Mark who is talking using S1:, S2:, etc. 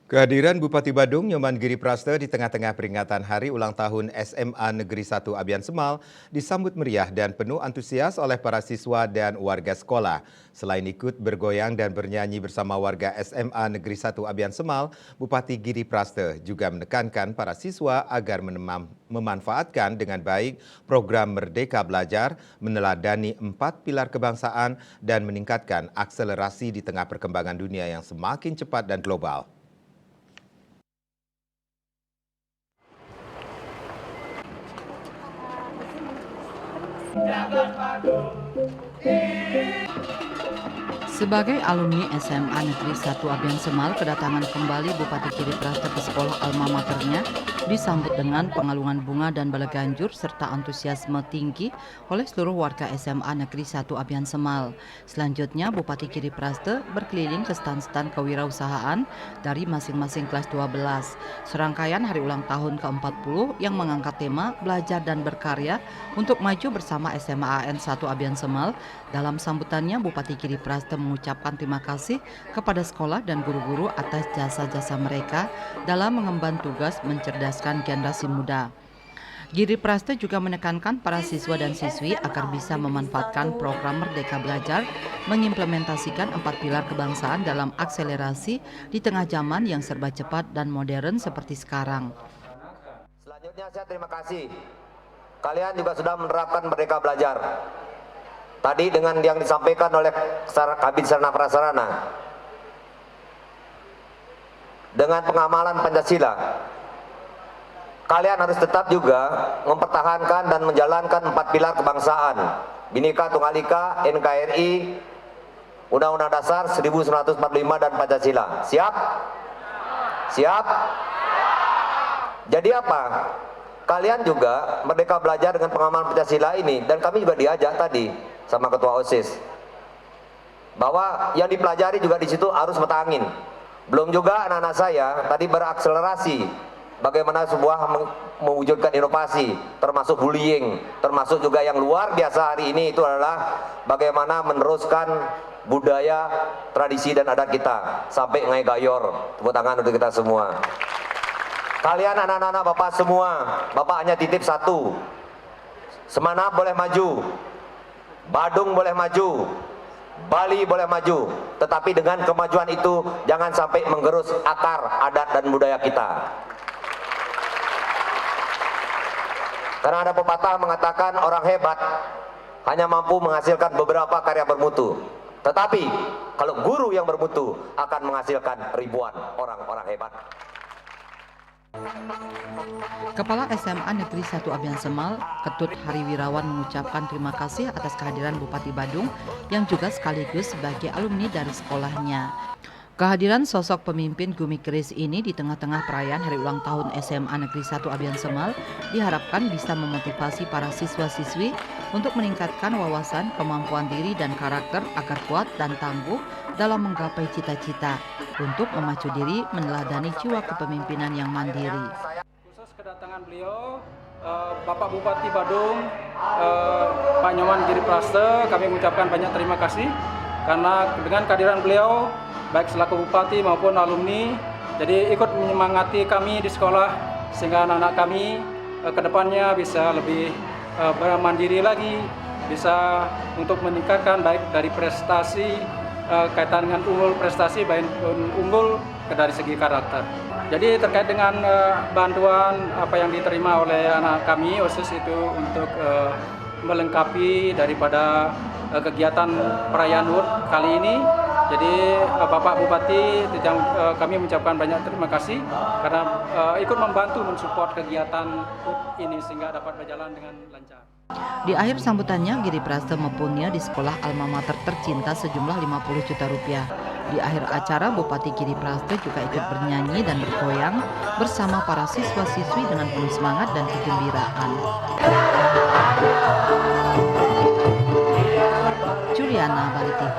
S1: Kehadiran Bupati Badung Nyoman Giri Praste di tengah-tengah peringatan Hari Ulang Tahun SMA Negeri 1 Abian Semal disambut meriah dan penuh antusias oleh para siswa dan warga sekolah. Selain ikut bergoyang dan bernyanyi bersama warga SMA Negeri 1 Abian Semal, Bupati Giri Praste juga menekankan para siswa agar memanfaatkan dengan baik program Merdeka Belajar, meneladani 4 pilar kebangsaan, dan meningkatkan akselerasi di tengah perkembangan dunia yang semakin cepat dan global.
S2: Sebagai alumni SMA Negeri 1 Abian Semal, kedatangan kembali Bupati Giri Praste ke sekolah alma maternya disambut dengan pengalungan bunga dan baleganjur serta antusiasme tinggi oleh seluruh warga SMA Negeri 1 Abian Semal. Selanjutnya, Bupati Giri Praste berkeliling ke stan-stan kewirausahaan dari masing-masing kelas 12. Serangkaian hari ulang tahun ke-40 yang mengangkat tema belajar dan berkarya untuk maju bersama SMA AN 1 Abian Semal. Dalam sambutannya, Bupati Giri Praste mengucapkan terima kasih kepada sekolah dan guru-guru atas jasa-jasa mereka dalam mengemban tugas mencerdaskan generasi muda. Giri Praste juga menekankan para siswa dan siswi agar bisa memanfaatkan program Merdeka Belajar, mengimplementasikan 4 pilar kebangsaan dalam akselerasi di tengah zaman yang serba cepat dan modern seperti sekarang.
S3: Selanjutnya saya terima kasih. Kalian juga sudah menerapkan Merdeka Belajar. Tadi dengan yang disampaikan oleh Kabid Sarana Prasarana, dengan pengamalan Pancasila, kalian harus tetap juga mempertahankan dan menjalankan 4 pilar kebangsaan: Bhinneka Tunggal Ika, NKRI, Undang-Undang Dasar 1945 dan Pancasila. Siap? Siap? Jadi apa? Kalian juga Merdeka Belajar dengan pengamalan Pancasila ini, dan kami juga diajak tadi sama Ketua OSIS bahwa yang dipelajari juga di situ harus mata angin. Belum juga anak-anak saya tadi berakselerasi bagaimana sebuah mewujudkan inovasi, termasuk bullying, termasuk juga yang luar biasa hari ini itu adalah bagaimana meneruskan budaya, tradisi dan adat kita sampai Ngai Gayor. Tepuk tangan untuk kita semua. Kalian anak-anak Bapak semua, Bapak hanya titip satu: Semanap boleh maju, Badung boleh maju, Bali boleh maju, tetapi dengan kemajuan itu jangan sampai menggerus akar adat dan budaya kita. Karena ada pepatah mengatakan orang hebat hanya mampu menghasilkan beberapa karya bermutu, tetapi kalau guru yang bermutu akan menghasilkan ribuan orang-orang hebat.
S2: Kepala SMA Negeri 1 Abian Semal, Ketut Hari Wirawan, mengucapkan terima kasih atas kehadiran Bupati Badung yang juga sekaligus sebagai alumni dari sekolahnya. Kehadiran sosok pemimpin gumigris ini di tengah-tengah perayaan Hari Ulang Tahun SMA Negeri 1 Abian Semal diharapkan bisa memotivasi para siswa-siswi untuk meningkatkan wawasan, kemampuan diri dan karakter agar kuat dan tangguh dalam menggapai cita-cita, untuk memacu diri meneladani jiwa kepemimpinan yang mandiri.
S4: Khusus kedatangan beliau, Bapak Bupati Badung, Pak Nyoman Giri Praste, kami mengucapkan banyak terima kasih karena dengan kehadiran beliau baik selaku bupati maupun alumni, jadi ikut menyemangati kami di sekolah sehingga anak-anak kami kedepannya bisa lebih mandiri lagi, bisa untuk meningkatkan baik dari prestasi kaitan dengan unggul prestasi, baik unggul dari segi karakter. Jadi terkait dengan bantuan apa yang diterima oleh anak kami OSIS itu untuk melengkapi daripada kegiatan perayaan HUT kali ini. Jadi Bapak Bupati, kami mengucapkan banyak terima kasih karena ikut membantu mensupport kegiatan HUT ini sehingga dapat berjalan dengan lancar.
S2: Di akhir sambutannya, Giri Praste mempunyai di sekolah alma mater tercinta sejumlah 50 juta rupiah. Di akhir acara, Bupati Giri Praste juga ikut bernyanyi dan bergoyang bersama para siswa-siswi dengan penuh semangat dan kegembiraan. Juliana, Bali TV.